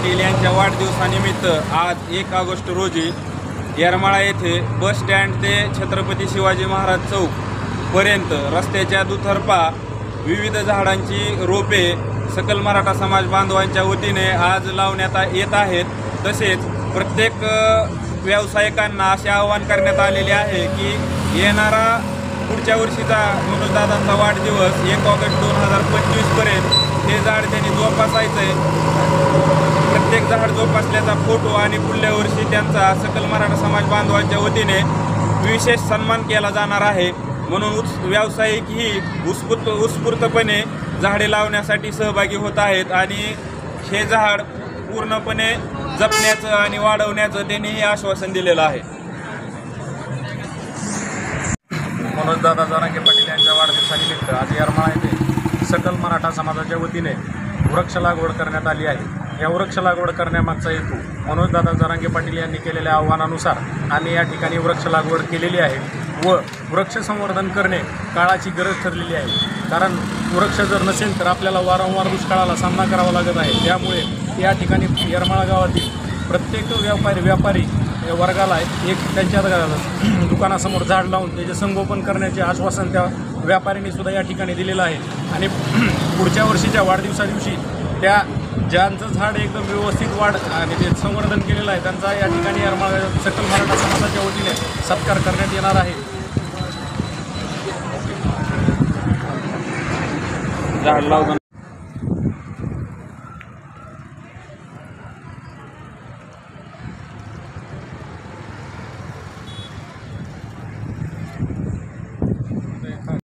पाटील यांच्या वाढदिवसानिमित्त आज 1 ऑगस्ट रोजी येरमाळा येथे बस स्टँड ते छत्रपती शिवाजी महाराज चौक पर्यंत रस्त्याच्या दुतर्फा विविध झाडांची रोपे सकल मराठा समाज बांधवांच्या वतीने आज लावण्यात येत आहेत। तसेच प्रत्येक व्यावसायिकांना असे आवाहन करण्यात आलेले आहे की येणारा पुढच्या वर्षीचा मनोजदादांचा वाढदिवस 1 ऑगस्ट 2025 पर्यंत हे झाड त्यांनी जोपासायचं आहे। प्रत्येक झाड जोपासल्याचा फोटो आणि पुढल्या वर्षी त्यांचा सकल मराठा समाज बांधवांच्या वतीने विशेष सन्मान केला जाणार आहे। म्हणून व्यावसायिक ही उत्स्फूर्तपणे झाडे लावण्यासाठी सहभागी होत आहेत आणि हे झाड पूर्णपणे जपण्याचं आणि वाढवण्याचं त्यांनी आश्वासन दिलेलं आहे। मनोजदादा जरांगे पाटील यांच्या वाढदिवसानिमित्त आज येरमाळा येथे सकल मराठा समाजाच्या वतीने वृक्ष लागवड करण्यात आली आहे। या वृक्ष लागवड करण्यामागचा हेतू मनोजदादा जरांगे पाटील यांनी केलेल्या आव्हानानुसार आम्ही या ठिकाणी वृक्ष लागवड केलेली आहे व वृक्ष संवर्धन करणे काळाची गरज ठरलेली आहे। कारण वृक्ष जर नसेल तर आपल्याला वारंवार दुष्काळाला सामना करावा लागत आहे। त्यामुळे या ठिकाणी येरमाळा गावातील प्रत्येक व्यापारी वर्गाला एक त्यांच्या दुकानासमोर झाड लावून त्याचे संगोपन करण्याचे आश्वासन त्या व्यापाऱ्यांनी सुद्धा या ठिकाणी दिलेलं आहे। आणि पुढच्या वर्षीच्या वाढदिवसा दिवशी त्या ज्यांचं झाड एकदम व्यवस्थित वाढ आणि ते संवर्धन केलेलं आहे त्यांचा या ठिकाणी येरमाळा सकल मराठा समाजाच्या वतीने सत्कार करण्यात येणार आहे। झाड लावताना